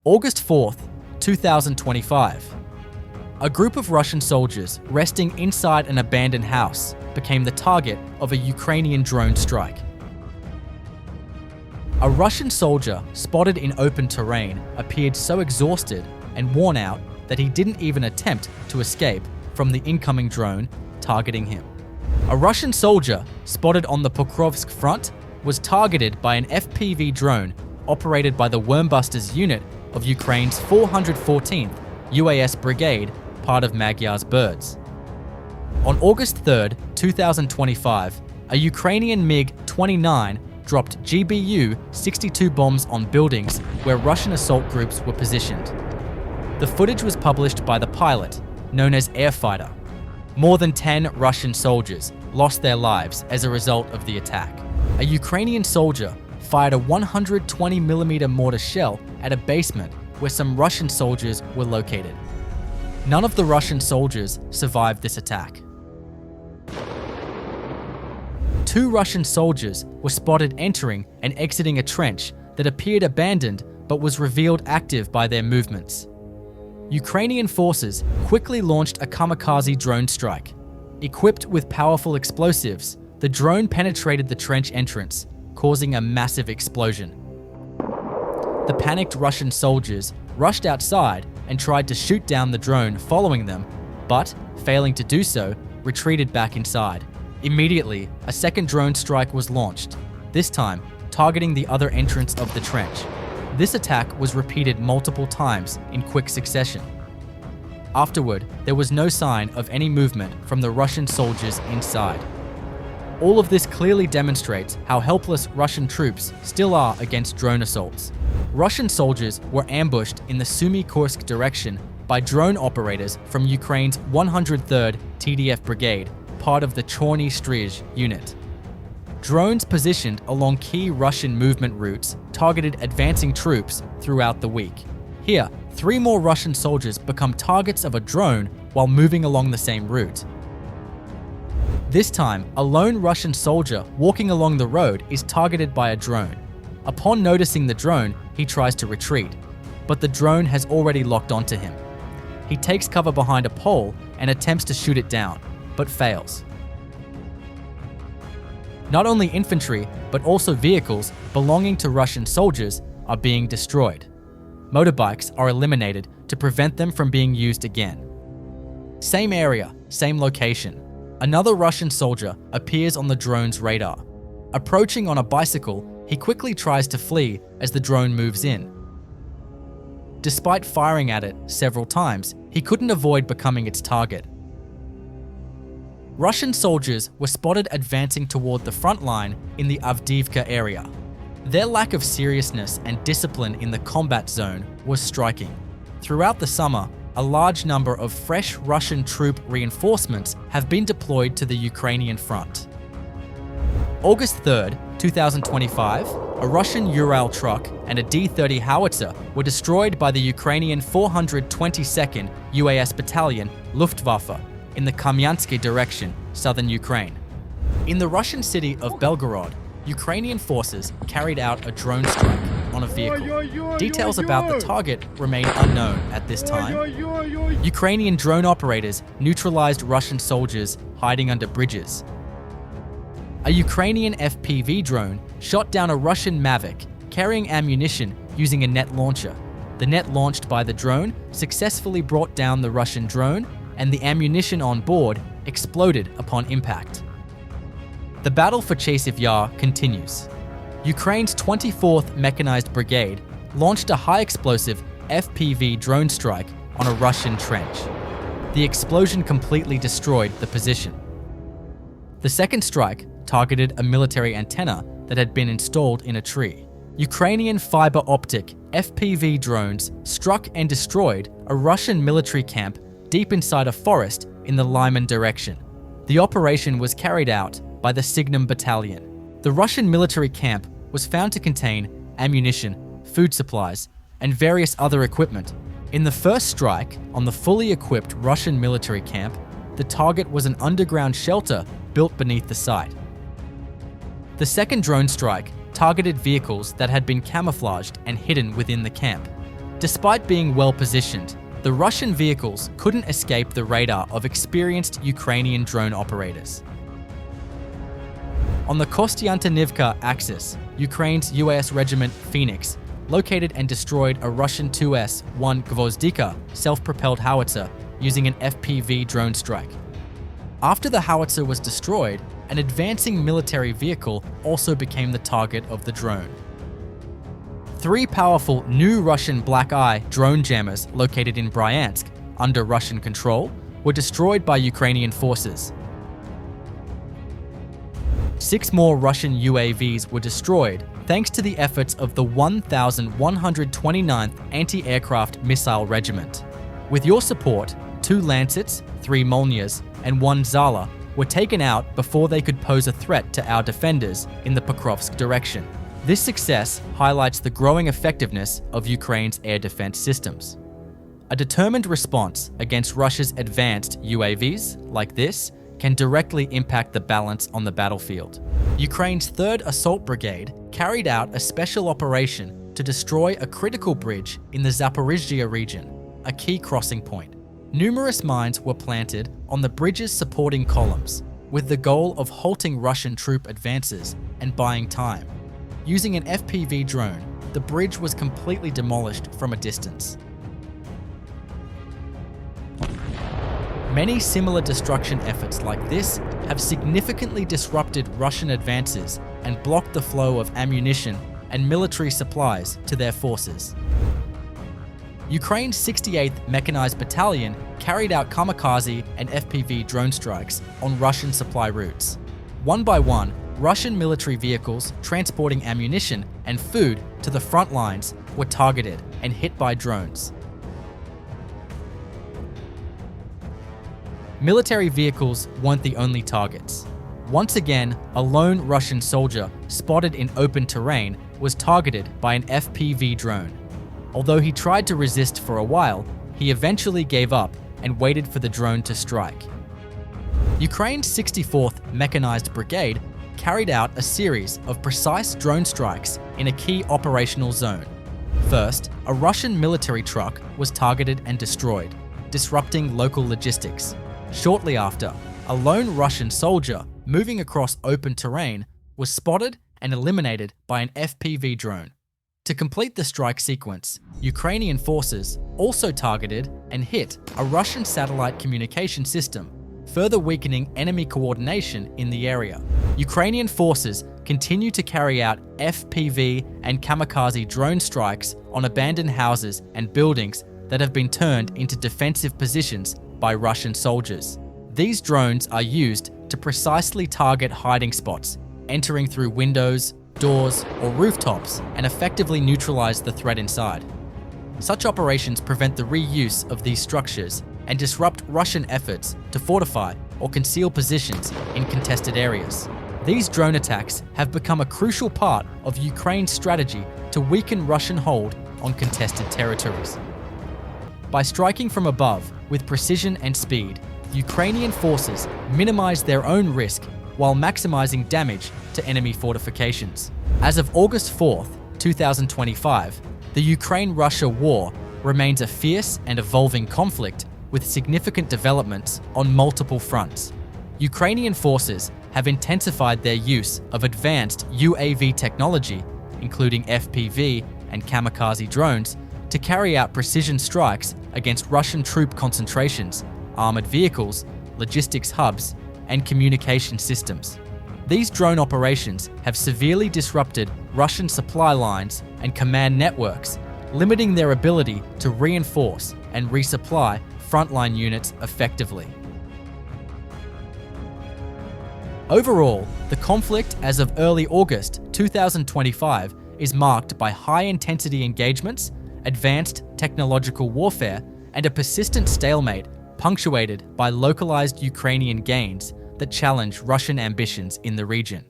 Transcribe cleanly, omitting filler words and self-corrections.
August 4th, 2025. A group of Russian soldiers resting inside an abandoned house became the target of a Ukrainian drone strike. A Russian soldier spotted in open terrain appeared so exhausted and worn out that he didn't even attempt to escape from the incoming drone targeting him. A Russian soldier spotted on the Pokrovsk front was targeted by an FPV drone operated by the Wormbusters unit of Ukraine's 414th UAS Brigade, part of Magyar's Birds. On August 3rd, 2025, a Ukrainian MiG-29 dropped GBU-62 bombs on buildings where Russian assault groups were positioned. The footage was published by the pilot, known as Airfighter. More than 10 Russian soldiers lost their lives as a result of the attack. A Ukrainian soldier fired a 120mm mortar shell at a basement where some Russian soldiers were located. None of the Russian soldiers survived this attack. 2 Russian soldiers were spotted entering and exiting a trench that appeared abandoned but was revealed active by their movements. Ukrainian forces quickly launched a kamikaze drone strike. Equipped with powerful explosives, the drone penetrated the trench entrance, causing a massive explosion. The panicked Russian soldiers rushed outside and tried to shoot down the drone following them, but, failing to do so, retreated back inside. Immediately, a second drone strike was launched, this time targeting the other entrance of the trench. This attack was repeated multiple times in quick succession. Afterward, there was no sign of any movement from the Russian soldiers inside. All of this clearly demonstrates how helpless Russian troops still are against drone assaults. Russian soldiers were ambushed in the Sumy-Kursk direction by drone operators from Ukraine's 103rd TDF Brigade, part of the Chorny Strij unit. Drones positioned along key Russian movement routes targeted advancing troops throughout the week. Here, 3 more Russian soldiers become targets of a drone while moving along the same route. This time, a lone Russian soldier walking along the road is targeted by a drone. Upon noticing the drone, he tries to retreat, but the drone has already locked onto him. He takes cover behind a pole and attempts to shoot it down, but fails. Not only infantry, but also vehicles belonging to Russian soldiers are being destroyed. Motorbikes are eliminated to prevent them from being used again. Same area, same location. Another Russian soldier appears on the drone's radar. Approaching on a bicycle, he quickly tries to flee as the drone moves in. Despite firing at it several times, he couldn't avoid becoming its target. Russian soldiers were spotted advancing toward the front line in the Avdiivka area. Their lack of seriousness and discipline in the combat zone was striking. Throughout the summer, a large number of fresh Russian troop reinforcements have been deployed to the Ukrainian front. August 3rd, 2025, a Russian Ural truck and a D-30 howitzer were destroyed by the Ukrainian 422nd UAS Battalion Luftwaffe in the Kamyansky direction, southern Ukraine. In the Russian city of Belgorod, Ukrainian forces carried out a drone strike on a vehicle. Details about the target remain unknown at this time. Ukrainian drone operators neutralized Russian soldiers hiding under bridges. A Ukrainian FPV drone shot down a Russian Mavic carrying ammunition using a net launcher. The net launched by the drone successfully brought down the Russian drone, and the ammunition on board exploded upon impact. The battle for Chasiv Yar continues. Ukraine's 24th Mechanized Brigade launched a high-explosive FPV drone strike on a Russian trench. The explosion completely destroyed the position. The second strike targeted a military antenna that had been installed in a tree. Ukrainian fiber-optic FPV drones struck and destroyed a Russian military camp deep inside a forest in the Lyman direction. The operation was carried out by the Signum Battalion. The Russian military camp was found to contain ammunition, food supplies, and various other equipment. In the first strike on the fully equipped Russian military camp, the target was an underground shelter built beneath the site. The second drone strike targeted vehicles that had been camouflaged and hidden within the camp. Despite being well positioned, the Russian vehicles couldn't escape the radar of experienced Ukrainian drone operators. On the Kostiantynivka axis, Ukraine's UAS regiment Phoenix located and destroyed a Russian 2S-1 Gvozdika self-propelled howitzer using an FPV drone strike. After the howitzer was destroyed, an advancing military vehicle also became the target of the drone. 3 powerful new Russian Black Eye drone jammers located in Bryansk, under Russian control, were destroyed by Ukrainian forces. 6 more Russian UAVs were destroyed thanks to the efforts of the 1129th Anti-Aircraft Missile Regiment. With your support, 2 Lancets, 3 Molnias, and 1 Zala were taken out before they could pose a threat to our defenders in the Pokrovsk direction. This success highlights the growing effectiveness of Ukraine's air defense systems. A determined response against Russia's advanced UAVs, like this, can directly impact the balance on the battlefield. Ukraine's 3rd Assault Brigade carried out a special operation to destroy a critical bridge in the Zaporizhzhia region, a key crossing point. Numerous mines were planted on the bridge's supporting columns, with the goal of halting Russian troop advances and buying time. Using an FPV drone, the bridge was completely demolished from a distance. Many similar destruction efforts like this have significantly disrupted Russian advances and blocked the flow of ammunition and military supplies to their forces. Ukraine's 68th Mechanized Battalion carried out kamikaze and FPV drone strikes on Russian supply routes. One by one, Russian military vehicles transporting ammunition and food to the front lines were targeted and hit by drones. Military vehicles weren't the only targets. Once again, a lone Russian soldier spotted in open terrain was targeted by an FPV drone. Although he tried to resist for a while, he eventually gave up and waited for the drone to strike. Ukraine's 64th Mechanized Brigade carried out a series of precise drone strikes in a key operational zone. First, a Russian military truck was targeted and destroyed, disrupting local logistics. Shortly after, a lone Russian soldier moving across open terrain was spotted and eliminated by an FPV drone. To complete the strike sequence, Ukrainian forces also targeted and hit a Russian satellite communication system, further weakening enemy coordination in the area. Ukrainian forces continue to carry out FPV and kamikaze drone strikes on abandoned houses and buildings that have been turned into defensive positions by Russian soldiers. These drones are used to precisely target hiding spots, entering through windows, doors, or rooftops, and effectively neutralize the threat inside. Such operations prevent the reuse of these structures and disrupt Russian efforts to fortify or conceal positions in contested areas. These drone attacks have become a crucial part of Ukraine's strategy to weaken Russian hold on contested territories. By striking from above with precision and speed, Ukrainian forces minimize their own risk while maximizing damage to enemy fortifications. As of August 4th, 2025, the Ukraine-Russia war remains a fierce and evolving conflict with significant developments on multiple fronts. Ukrainian forces have intensified their use of advanced UAV technology, including FPV and kamikaze drones, to carry out precision strikes against Russian troop concentrations, armored vehicles, logistics hubs, and communication systems. These drone operations have severely disrupted Russian supply lines and command networks, limiting their ability to reinforce and resupply frontline units effectively. Overall, the conflict as of early August 2025 is marked by high-intensity engagements, advanced technological warfare, and a persistent stalemate punctuated by localized Ukrainian gains that challenge Russian ambitions in the region.